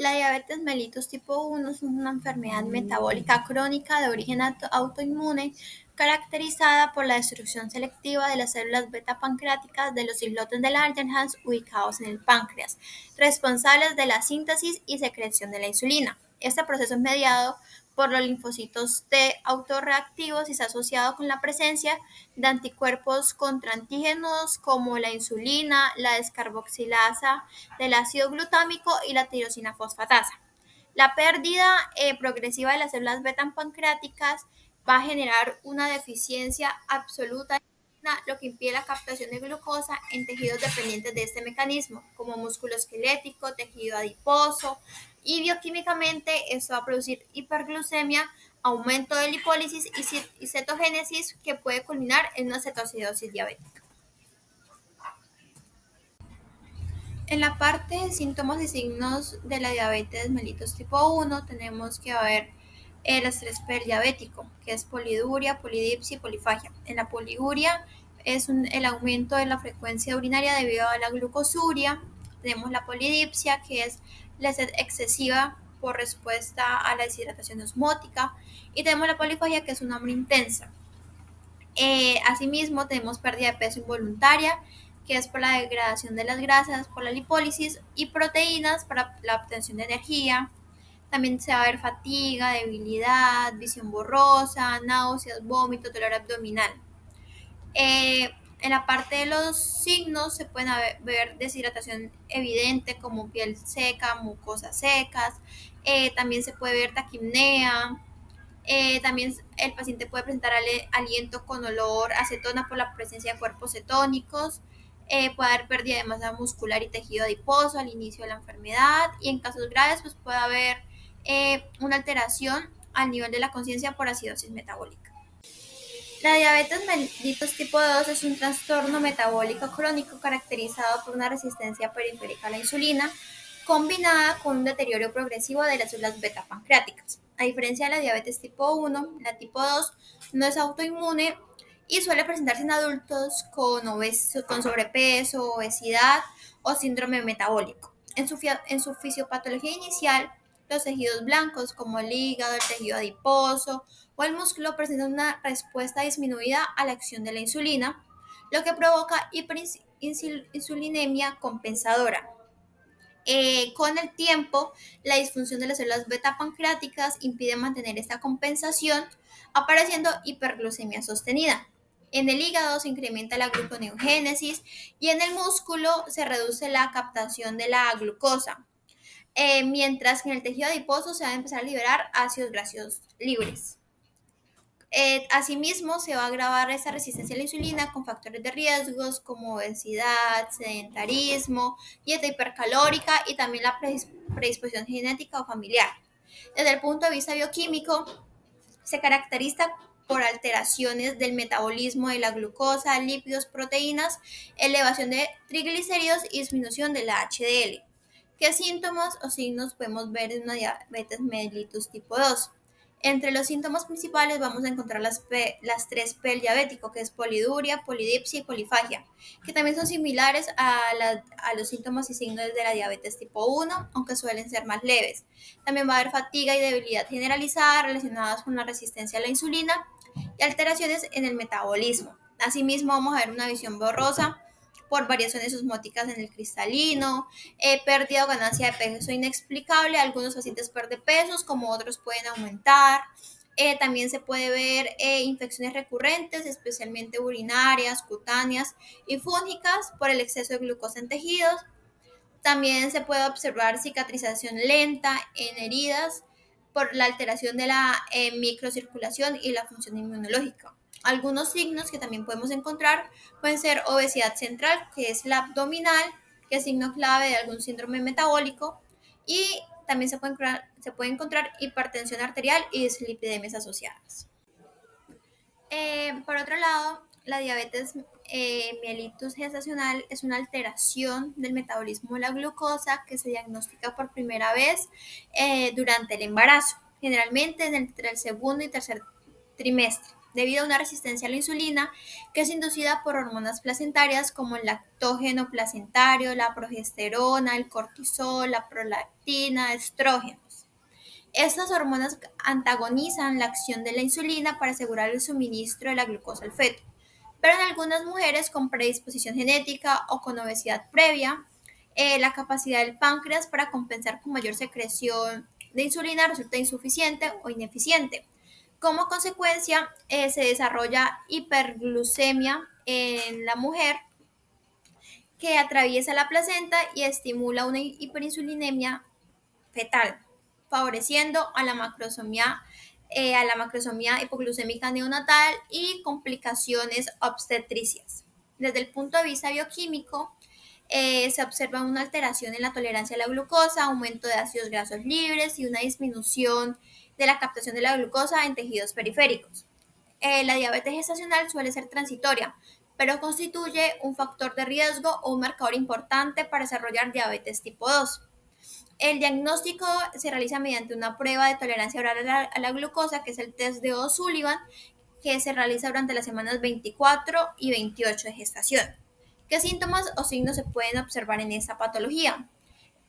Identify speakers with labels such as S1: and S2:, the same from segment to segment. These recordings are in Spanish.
S1: La diabetes mellitus tipo 1 es una enfermedad metabólica crónica de origen autoinmune caracterizada por la destrucción selectiva de las células beta pancreáticas de los islotes de Langerhans ubicados en el páncreas, responsables de la síntesis y secreción de la insulina. Este proceso es mediado por los linfocitos T autorreactivos y está asociado con la presencia de anticuerpos contra antígenos como la insulina, la descarboxilasa del ácido glutámico y la tirosina fosfatasa. La pérdida progresiva de las células beta pancreáticas va a generar una deficiencia absoluta de insulina, lo que impide la captación de glucosa en tejidos dependientes de este mecanismo, como músculo esquelético, tejido adiposo, y bioquímicamente esto va a producir hiperglucemia, aumento de lipólisis y cetogénesis que puede culminar en una cetoacidosis diabética. En la parte de síntomas y signos de la diabetes mellitus tipo 1 tenemos que ver el estrés prediabético, que es poliduria, polidipsia y polifagia. En la poliguria es el aumento de la frecuencia urinaria debido a la glucosuria. Tenemos la polidipsia, que es la sed excesiva por respuesta a la deshidratación osmótica. Y tenemos la polifagia, que es una hambre intensa. Asimismo, tenemos pérdida de peso involuntaria, que es por la degradación de las grasas, por la lipólisis y proteínas para la obtención de energía. También se va a ver fatiga, debilidad, visión borrosa, náuseas, vómito, dolor abdominal. En la parte de los signos se pueden ver deshidratación evidente como piel seca, mucosas secas. También se puede ver taquipnea. También el paciente puede presentar aliento con olor a acetona por la presencia de cuerpos cetónicos. Puede haber pérdida de masa muscular y tejido adiposo al inicio de la enfermedad, y en casos graves pues puede haber una alteración al nivel de la conciencia por acidosis metabólica. La diabetes mellitus tipo 2 es un trastorno metabólico crónico caracterizado por una resistencia periférica a la insulina, combinada con un deterioro progresivo de las células beta pancreáticas. A diferencia de la diabetes tipo 1, la tipo 2 no es autoinmune y suele presentarse en adultos con sobrepeso, obesidad o síndrome metabólico. En su fisiopatología inicial, los tejidos blancos como el hígado, el tejido adiposo o el músculo presentan una respuesta disminuida a la acción de la insulina, lo que provoca hiperinsulinemia compensadora. Con el tiempo, la disfunción de las células beta pancreáticas impide mantener esta compensación, apareciendo hiperglucemia sostenida. En el hígado se incrementa la gluconeogénesis y en el músculo se reduce la captación de la glucosa, mientras que en el tejido adiposo se va a empezar a liberar ácidos grasos libres. Asimismo, se va a agravar esa resistencia a la insulina con factores de riesgos como obesidad, sedentarismo, dieta hipercalórica y también la predisposición genética o familiar. Desde el punto de vista bioquímico, se caracteriza por alteraciones del metabolismo de la glucosa, lípidos, proteínas, elevación de triglicéridos y disminución de la HDL. ¿Qué síntomas o signos podemos ver en una diabetes mellitus tipo 2? Entre los síntomas principales vamos a encontrar las 3P del diabético, que es poliduria, polidipsia y polifagia, que también son similares a los síntomas y signos de la diabetes tipo 1, aunque suelen ser más leves. También va a haber fatiga y debilidad generalizada relacionadas con la resistencia a la insulina y alteraciones en el metabolismo. Asimismo, vamos a ver una visión borrosa por variaciones osmóticas en el cristalino, pérdida o ganancia de peso inexplicable. Algunos pacientes pierden pesos, como otros pueden aumentar. También se puede ver infecciones recurrentes, especialmente urinarias, cutáneas y fúngicas por el exceso de glucosa en tejidos. También se puede observar cicatrización lenta en heridas por la alteración de la microcirculación y la función inmunológica. Algunos signos que también podemos encontrar pueden ser obesidad central, que es la abdominal, que es signo clave de algún síndrome metabólico, y también se puede encontrar hipertensión arterial y dislipidemias asociadas. Por otro lado, la diabetes mellitus gestacional es una alteración del metabolismo de la glucosa que se diagnostica por primera vez durante el embarazo, generalmente entre el segundo y tercer trimestre. debido a una resistencia a la insulina que es inducida por hormonas placentarias como el lactógeno placentario, la progesterona, el cortisol, la prolactina, estrógenos. Estas hormonas antagonizan la acción de la insulina para asegurar el suministro de la glucosa al feto. Pero en algunas mujeres con predisposición genética o con obesidad previa, la capacidad del páncreas para compensar con mayor secreción de insulina resulta insuficiente o ineficiente. Como consecuencia, se desarrolla hiperglucemia en la mujer que atraviesa la placenta y estimula una hiperinsulinemia fetal, favoreciendo a la macrosomía hipoglucémica neonatal y complicaciones obstetricias. Desde el punto de vista bioquímico, se observa una alteración en la tolerancia a la glucosa, aumento de ácidos grasos libres y una disminución de la captación de la glucosa en tejidos periféricos. La diabetes gestacional suele ser transitoria, pero constituye un factor de riesgo o un marcador importante para desarrollar diabetes tipo 2. El diagnóstico se realiza mediante una prueba de tolerancia oral a la glucosa, que es el test de O'Sullivan, que se realiza durante las semanas 24 y 28 de gestación. ¿Qué síntomas o signos se pueden observar en esta patología?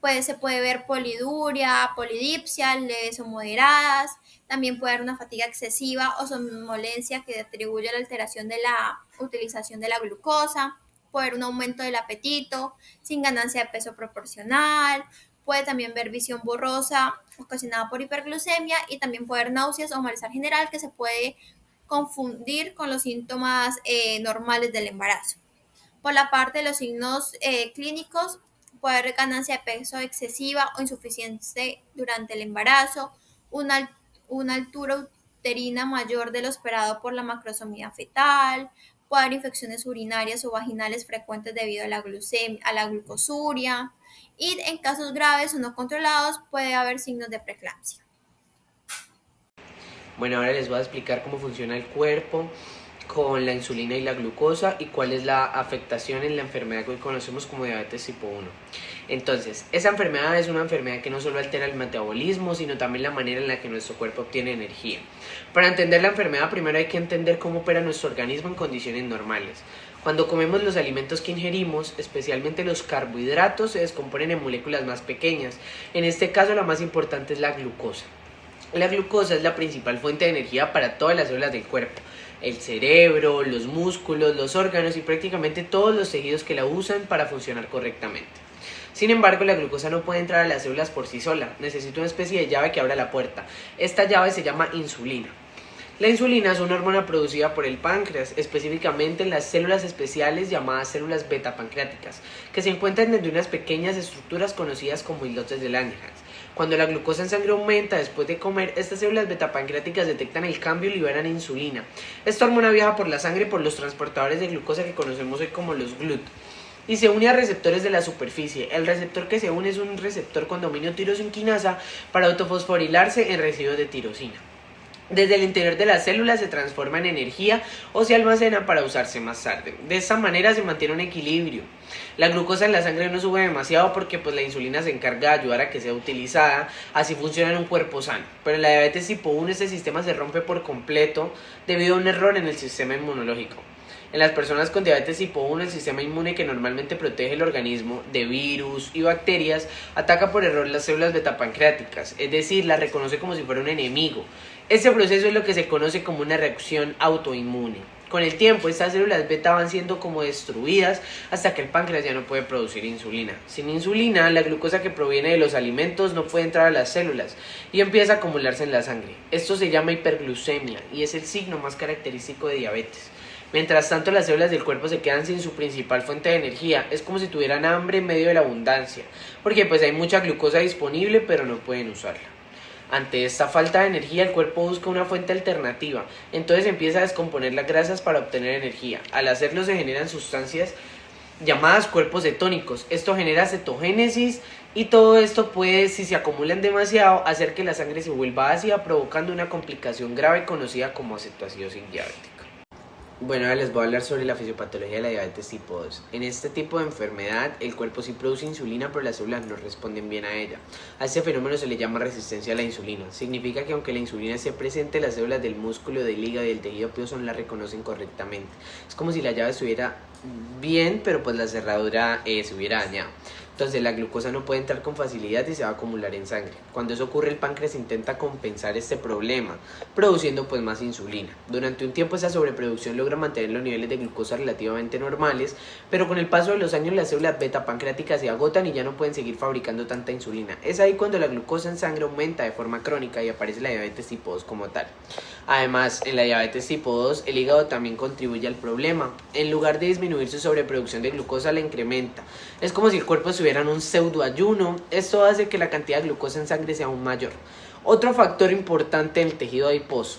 S1: Pues se puede ver poliduria, polidipsia, leves o moderadas. También puede haber una fatiga excesiva o somnolencia que atribuye a la alteración de la utilización de la glucosa. Puede haber un aumento del apetito sin ganancia de peso proporcional. Puede también ver visión borrosa ocasionada por hiperglucemia y también puede haber náuseas o malestar general que se puede confundir con los síntomas normales del embarazo. Por la parte de los signos clínicos, puede haber ganancia de peso excesiva o insuficiente durante el embarazo, una altura uterina mayor de lo esperado por la macrosomía fetal, puede haber infecciones urinarias o vaginales frecuentes debido a la glucosuria, y en casos graves o no controlados puede haber signos de preeclampsia.
S2: Bueno, ahora les voy a explicar cómo funciona el cuerpo con la insulina y la glucosa y cuál es la afectación en la enfermedad que hoy conocemos como diabetes tipo 1. Entonces, esa enfermedad es una enfermedad que no solo altera el metabolismo, sino también la manera en la que nuestro cuerpo obtiene energía. Para entender la enfermedad, primero hay que entender cómo opera nuestro organismo en condiciones normales. Cuando comemos los alimentos que ingerimos, especialmente los carbohidratos, se descomponen en moléculas más pequeñas. En este caso, la más importante es la glucosa. La glucosa es la principal fuente de energía para todas las células del cuerpo, el cerebro, los músculos, los órganos y prácticamente todos los tejidos que la usan para funcionar correctamente. Sin embargo, la glucosa no puede entrar a las células por sí sola, necesita una especie de llave que abra la puerta. Esta llave se llama insulina. La insulina es una hormona producida por el páncreas, específicamente en las células especiales llamadas células beta-pancreáticas, que se encuentran dentro de unas pequeñas estructuras conocidas como islotes de Langerhans. Cuando la glucosa en sangre aumenta después de comer, estas células beta-pancreáticas detectan el cambio y liberan insulina. Esta hormona viaja por la sangre por los transportadores de glucosa que conocemos hoy como los GLUT y se une a receptores de la superficie. El receptor que se une es un receptor con dominio tirosinquinasa para autofosforilarse en residuos de tirosina. Desde el interior de las células se transforma en energía o se almacena para usarse más tarde. De esta manera se mantiene un equilibrio. La glucosa en la sangre no sube demasiado porque la insulina se encarga de ayudar a que sea utilizada, así funciona en un cuerpo sano. Pero en la diabetes tipo 1 este sistema se rompe por completo debido a un error en el sistema inmunológico. En las personas con diabetes tipo 1, el sistema inmune que normalmente protege el organismo de virus y bacterias ataca por error las células betapancreáticas, es decir, las reconoce como si fuera un enemigo. Este proceso es lo que se conoce como una reacción autoinmune. Con el tiempo, estas células beta van siendo como destruidas hasta que el páncreas ya no puede producir insulina. Sin insulina, la glucosa que proviene de los alimentos no puede entrar a las células y empieza a acumularse en la sangre. Esto se llama hiperglucemia y es el signo más característico de diabetes. Mientras tanto, las células del cuerpo se quedan sin su principal fuente de energía. Es como si tuvieran hambre en medio de la abundancia, porque hay mucha glucosa disponible, pero no pueden usarla. Ante esta falta de energía, el cuerpo busca una fuente alternativa, entonces empieza a descomponer las grasas para obtener energía. Al hacerlo se generan sustancias llamadas cuerpos cetónicos. Esto genera cetogénesis y todo esto puede, si se acumulan demasiado, hacer que la sangre se vuelva ácida, provocando una complicación grave conocida como acetoacidosis diabética. Bueno, ahora les voy a hablar sobre la fisiopatología de la diabetes tipo 2. En este tipo de enfermedad, el cuerpo sí produce insulina, pero las células no responden bien a ella. A este fenómeno se le llama resistencia a la insulina. Significa que aunque la insulina esté presente, las células del músculo, del hígado y del tejido adiposo no la reconocen correctamente. Es como si la llave estuviera bien, pero pues la cerradura se hubiera dañado. Entonces la glucosa no puede entrar con facilidad y se va a acumular en sangre. Cuando eso ocurre, el páncreas intenta compensar este problema, produciendo pues más insulina. Durante un tiempo esa sobreproducción logra mantener los niveles de glucosa relativamente normales, pero con el paso de los años las células beta pancreáticas se agotan y ya no pueden seguir fabricando tanta insulina. Es ahí cuando la glucosa en sangre aumenta de forma crónica y aparece la diabetes tipo 2 como tal. Además, en la diabetes tipo 2, el hígado también contribuye al problema. En lugar de disminuir su sobreproducción de glucosa, la incrementa. Es como si el cuerpo estuviera en un pseudoayuno. Esto hace que la cantidad de glucosa en sangre sea aún mayor. Otro factor importante en el tejido adiposo.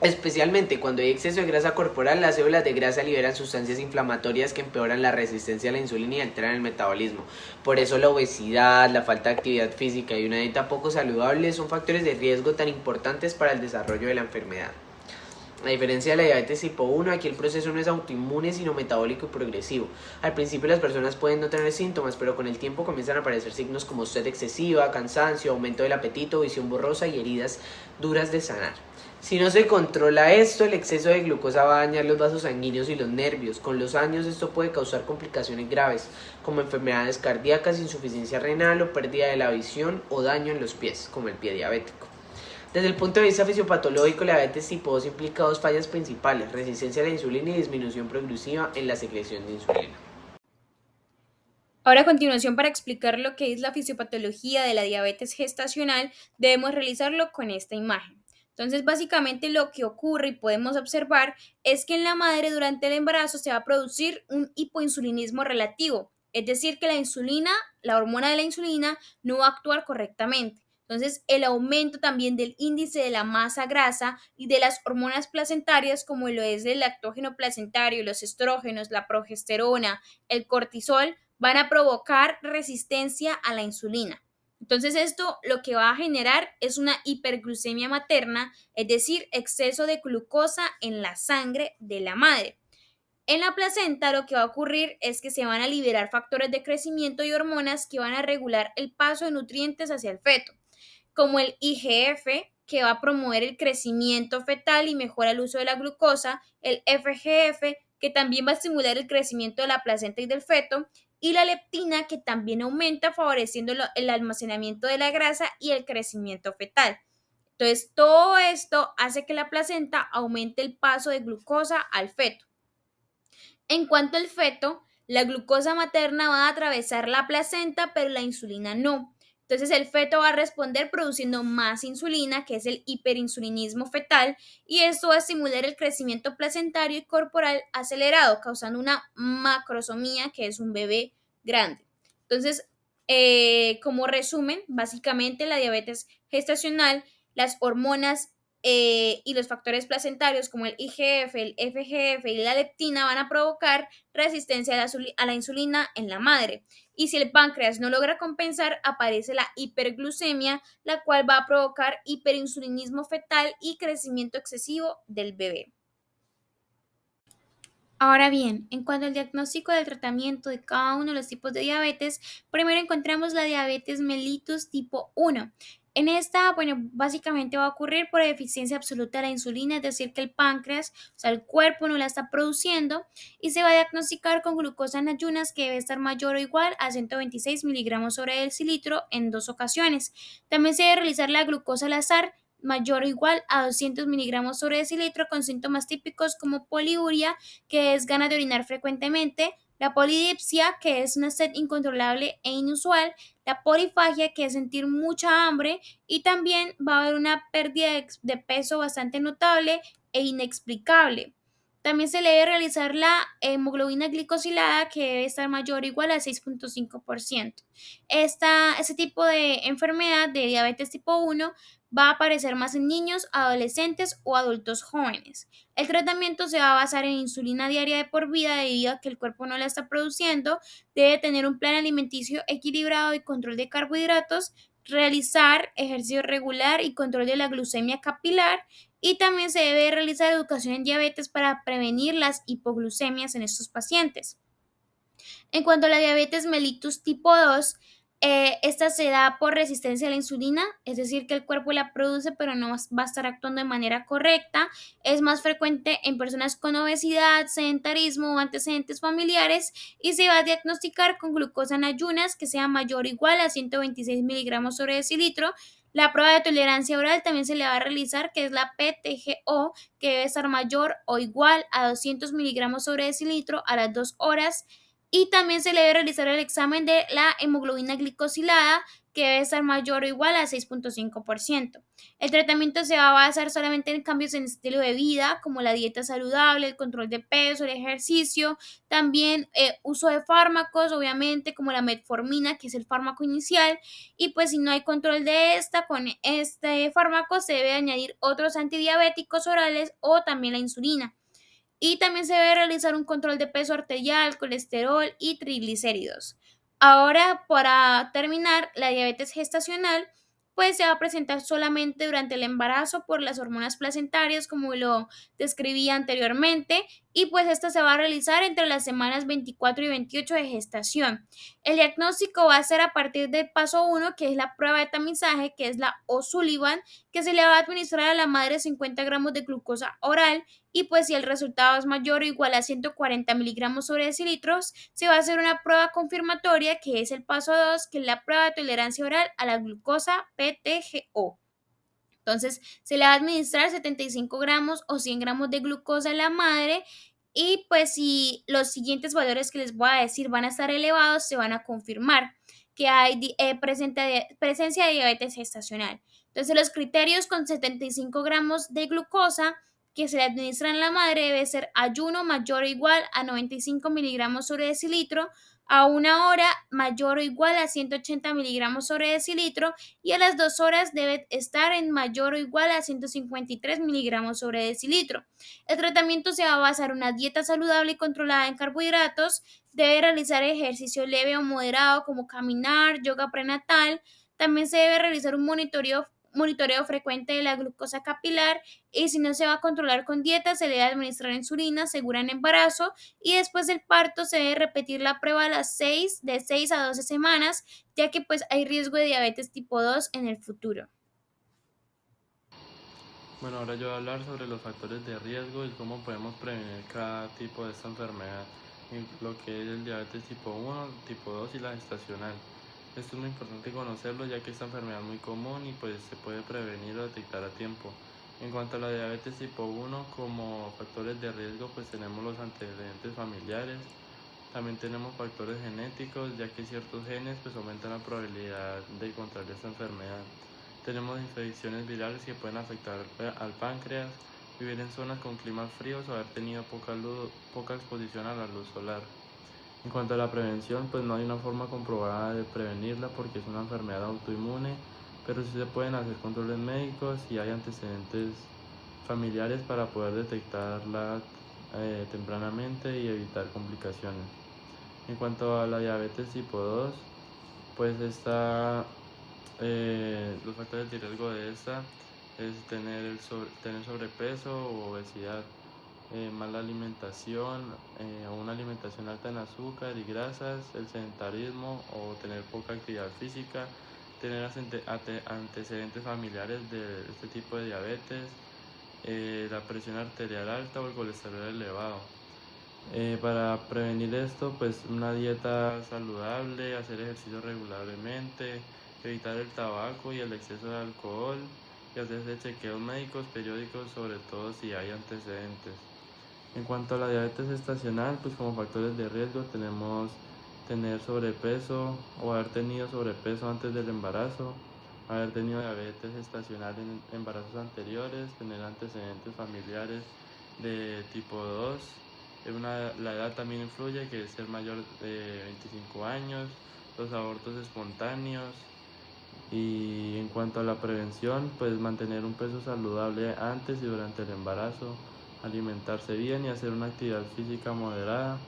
S2: Especialmente cuando hay exceso de grasa corporal, las células de grasa liberan sustancias inflamatorias que empeoran la resistencia a la insulina y alteran el metabolismo. Por eso la obesidad, la falta de actividad física y una dieta poco saludable son factores de riesgo tan importantes para el desarrollo de la enfermedad. A diferencia de la diabetes tipo 1, aquí el proceso no es autoinmune sino metabólico y progresivo. Al principio las personas pueden no tener síntomas, pero con el tiempo comienzan a aparecer signos como sed excesiva, cansancio, aumento del apetito, visión borrosa y heridas duras de sanar. Si no se controla esto, el exceso de glucosa va a dañar los vasos sanguíneos y los nervios. Con los años esto puede causar complicaciones graves, como enfermedades cardíacas, insuficiencia renal o pérdida de la visión o daño en los pies, como el pie diabético. Desde el punto de vista fisiopatológico, la diabetes tipo 2 implica dos fallas principales: resistencia a la insulina y disminución progresiva en la secreción de insulina.
S3: Ahora, a continuación, para explicar lo que es la fisiopatología de la diabetes gestacional, debemos realizarlo con esta imagen. Entonces, básicamente lo que ocurre y podemos observar es que en la madre durante el embarazo se va a producir un hipoinsulinismo relativo, es decir, que la insulina, la hormona de la insulina, no va a actuar correctamente. Entonces, el aumento también del índice de la masa grasa y de las hormonas placentarias, como lo es el lactógeno placentario, los estrógenos, la progesterona, el cortisol, van a provocar resistencia a la insulina. Entonces esto lo que va a generar es una hiperglucemia materna, es decir, exceso de glucosa en la sangre de la madre. En la placenta lo que va a ocurrir es que se van a liberar factores de crecimiento y hormonas que van a regular el paso de nutrientes hacia el feto, como el IGF, que va a promover el crecimiento fetal y mejora el uso de la glucosa, el FGF, que también va a estimular el crecimiento de la placenta y del feto, y la leptina, que también aumenta favoreciendo el almacenamiento de la grasa y el crecimiento fetal. Entonces, todo esto hace que la placenta aumente el paso de glucosa al feto. En cuanto al feto, la glucosa materna va a atravesar la placenta, pero la insulina no. Entonces el feto va a responder produciendo más insulina, que es el hiperinsulinismo fetal, y esto va a estimular el crecimiento placentario y corporal acelerado, causando una macrosomía, que es un bebé grande. Entonces, como resumen, básicamente la diabetes gestacional, las hormonas y los factores placentarios como el IGF, el FGF y la leptina van a provocar resistencia a la insulina en la madre. Y si el páncreas no logra compensar, aparece la hiperglucemia, la cual va a provocar hiperinsulinismo fetal y crecimiento excesivo del bebé. Ahora bien, en cuanto al diagnóstico del tratamiento de cada uno de los tipos de diabetes, primero encontramos la diabetes mellitus tipo 1. En esta, bueno, básicamente va a ocurrir por deficiencia absoluta de la insulina, es decir, que el páncreas, o sea, el cuerpo no la está produciendo y se va a diagnosticar con glucosa en ayunas que debe estar mayor o igual a 126 miligramos sobre decilitro en 2 ocasiones. También se debe realizar la glucosa al azar mayor o igual a 200 miligramos sobre decilitro con síntomas típicos como poliuria, que es ganas de orinar frecuentemente, la polidipsia, que es una sed incontrolable e inusual, la polifagia, que es sentir mucha hambre, y también va a haber una pérdida de peso bastante notable e inexplicable. También se le debe realizar la hemoglobina glicosilada, que debe estar mayor o igual a 6.5%. Este tipo de enfermedad de diabetes tipo 1 va a aparecer más en niños, adolescentes o adultos jóvenes. El tratamiento se va a basar en insulina diaria de por vida debido a que el cuerpo no la está produciendo, debe tener un plan alimenticio equilibrado y control de carbohidratos, realizar ejercicio regular y control de la glucemia capilar y también se debe realizar educación en diabetes para prevenir las hipoglucemias en estos pacientes. En cuanto a la diabetes mellitus tipo 2, esta se da por resistencia a la insulina, es decir, que el cuerpo la produce pero no va a estar actuando de manera correcta. Es más frecuente en personas con obesidad, sedentarismo o antecedentes familiares y se va a diagnosticar con glucosa en ayunas que sea mayor o igual a 126 miligramos sobre decilitro. La prueba de tolerancia oral también se le va a realizar, que es la PTGO, que debe estar mayor o igual a 200 miligramos sobre decilitro a las 2 horas. Y también se le debe realizar el examen de la hemoglobina glicosilada, que debe estar mayor o igual a 6.5%. El tratamiento se va a basar solamente en cambios en estilo de vida, como la dieta saludable, el control de peso, el ejercicio, también uso de fármacos, obviamente, como la metformina, que es el fármaco inicial, y pues si no hay control de esta, con este fármaco se debe añadir otros antidiabéticos orales o también la insulina. Y también se debe realizar un control de peso arterial, colesterol y triglicéridos. Ahora, para terminar, la diabetes gestacional pues se va a presentar solamente durante el embarazo por las hormonas placentarias, como lo describí anteriormente, y pues esta se va a realizar entre las semanas 24 y 28 de gestación. El diagnóstico va a ser a partir del paso 1, que es la prueba de tamizaje, que es la O'Sullivan, que se le va a administrar a la madre 50 gramos de glucosa oral, y pues si el resultado es mayor o igual a 140 miligramos sobre decilitros, se va a hacer una prueba confirmatoria, que es el paso 2, que es la prueba de tolerancia oral a la glucosa PTGO. Entonces, se le va a administrar 75 gramos o 100 gramos de glucosa a la madre, y pues si los siguientes valores que les voy a decir van a estar elevados, se van a confirmar que hay presencia de diabetes gestacional. Entonces, los criterios con 75 gramos de glucosa que se le administran a la madre debe ser ayuno mayor o igual a 95 miligramos sobre decilitro, a 1 hora mayor o igual a 180 miligramos sobre decilitro, y a las 2 horas debe estar en mayor o igual a 153 miligramos sobre decilitro. El tratamiento se va a basar en una dieta saludable y controlada en carbohidratos. Debe realizar ejercicio leve o moderado como caminar, yoga prenatal. También se debe realizar un monitoreo frecuente de la glucosa capilar, y si no se va a controlar con dieta, se debe administrar insulina segura en embarazo, y después del parto se debe repetir la prueba de 6 a 12 semanas, ya que pues hay riesgo de diabetes tipo 2 en el futuro.
S4: Bueno, ahora yo voy a hablar sobre los factores de riesgo y cómo podemos prevenir cada tipo de esta enfermedad, lo que es el diabetes tipo 1, tipo 2 y la gestacional. Esto es muy importante conocerlo, ya que esta enfermedad es muy común y pues se puede prevenir o detectar a tiempo. En cuanto a la diabetes tipo 1, como factores de riesgo, pues tenemos los antecedentes familiares, también tenemos factores genéticos, ya que ciertos genes pues aumentan la probabilidad de contraer esta enfermedad. Tenemos infecciones virales que pueden afectar al páncreas, vivir en zonas con climas fríos o haber tenido poca exposición a la luz solar. En cuanto a la prevención, pues no hay una forma comprobada de prevenirla porque es una enfermedad autoinmune, pero sí se pueden hacer controles médicos y hay antecedentes familiares para poder detectarla tempranamente y evitar complicaciones. En cuanto a la diabetes tipo 2, pues los factores de riesgo de esta es tener sobrepeso o obesidad, mala alimentación o una alimentación alta en azúcar y grasas, el sedentarismo o tener poca actividad física, tener antecedentes familiares de este tipo de diabetes, la presión arterial alta o el colesterol elevado. Para prevenir esto, pues una dieta saludable, hacer ejercicio regularmente, evitar el tabaco y el exceso de alcohol y hacerse chequeos médicos periódicos, sobre todo si hay antecedentes. En cuanto a la diabetes gestacional, pues como factores de riesgo tenemos tener sobrepeso o haber tenido sobrepeso antes del embarazo, haber tenido diabetes gestacional en embarazos anteriores, tener antecedentes familiares de tipo 2. La edad también influye, que es ser mayor de 25 años, los abortos espontáneos. Y en cuanto a la prevención, pues mantener un peso saludable antes y durante el embarazo, alimentarse bien y hacer una actividad física moderada,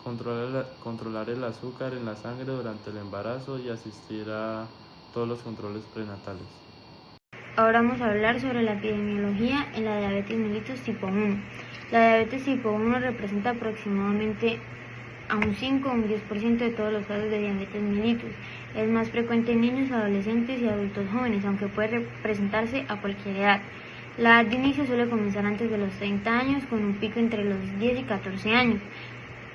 S4: controlar el azúcar en la sangre durante el embarazo y asistir a todos los controles prenatales.
S5: Ahora vamos a hablar sobre la epidemiología en la diabetes mellitus tipo 1. La diabetes tipo 1 representa aproximadamente a un 5 o un 10% de todos los casos de diabetes mellitus. Es más frecuente en niños, adolescentes y adultos jóvenes, aunque puede presentarse a cualquier edad. La edad de inicio suele comenzar antes de los 30 años, con un pico entre los 10 y 14 años.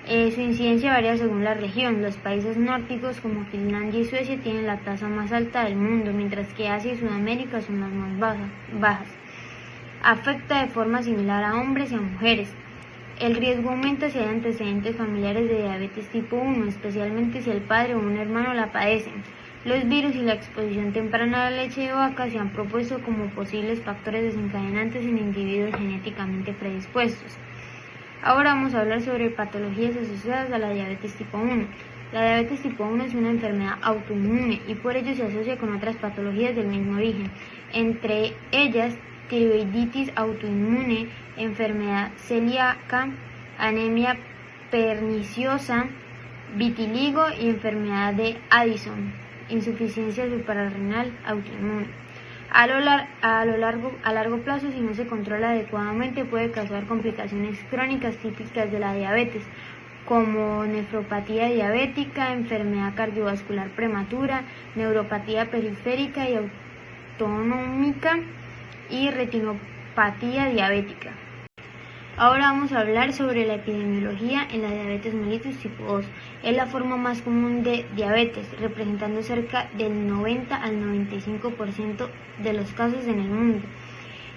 S5: Su incidencia varía según la región. Los países nórdicos como Finlandia y Suecia tienen la tasa más alta del mundo, mientras que Asia y Sudamérica son las más bajas. Afecta de forma similar a hombres y a mujeres. El riesgo aumenta si hay antecedentes familiares de diabetes tipo 1, especialmente si el padre o un hermano la padecen. Los virus y la exposición temprana a la leche de vaca se han propuesto como posibles factores desencadenantes en individuos genéticamente predispuestos. Ahora vamos a hablar sobre patologías asociadas a la diabetes tipo 1. La diabetes tipo 1 es una enfermedad autoinmune y por ello se asocia con otras patologías del mismo origen, entre ellas tiroiditis autoinmune, enfermedad celíaca, anemia perniciosa, vitiligo y enfermedad de Addison, insuficiencia suprarrenal autoinmune. A largo plazo, si no se controla adecuadamente, puede causar complicaciones crónicas típicas de la diabetes, como nefropatía diabética, enfermedad cardiovascular prematura, neuropatía periférica y autonómica y retinopatía diabética. Ahora vamos a hablar sobre la epidemiología en la diabetes mellitus tipo 2. Es la forma más común de diabetes, representando cerca del 90 al 95% de los casos en el mundo.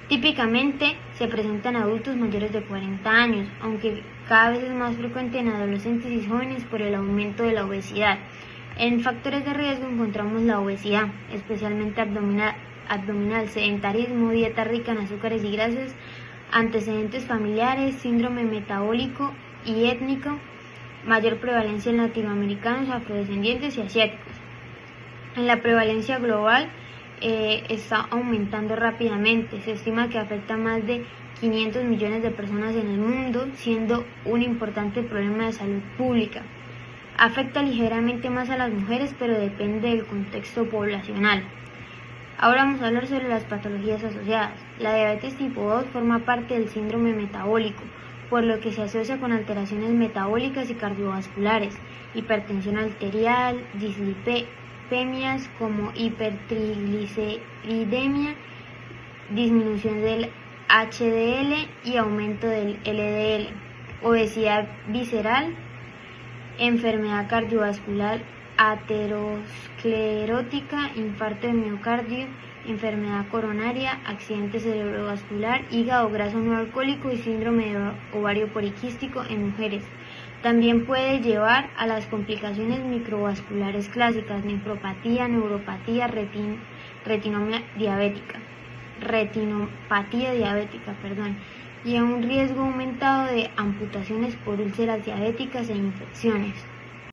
S5: Típicamente se presenta en adultos mayores de 40 años, aunque cada vez es más frecuente en adolescentes y jóvenes por el aumento de la obesidad. En factores de riesgo encontramos la obesidad, especialmente abdominal, sedentarismo, dieta rica en azúcares y grasas, antecedentes familiares, síndrome metabólico y étnico, mayor prevalencia en latinoamericanos, afrodescendientes y asiáticos. En la prevalencia global está aumentando rápidamente. Se estima que afecta a más de 500 millones de personas en el mundo, siendo un importante problema de salud pública. Afecta ligeramente más a las mujeres, pero depende del contexto poblacional. Ahora vamos a hablar sobre las patologías asociadas. La diabetes tipo 2 forma parte del síndrome metabólico, por lo que se asocia con alteraciones metabólicas y cardiovasculares, hipertensión arterial, dislipemias como hipertrigliceridemia, disminución del HDL y aumento del LDL, obesidad visceral, enfermedad cardiovascular aterosclerótica, infarto de miocardio, enfermedad coronaria, accidente cerebrovascular, hígado graso no alcohólico y síndrome de ovario poliquístico en mujeres. También puede llevar a las complicaciones microvasculares clásicas, nefropatía, neuropatía, retinopatía diabética, y a un riesgo aumentado de amputaciones por úlceras diabéticas e infecciones.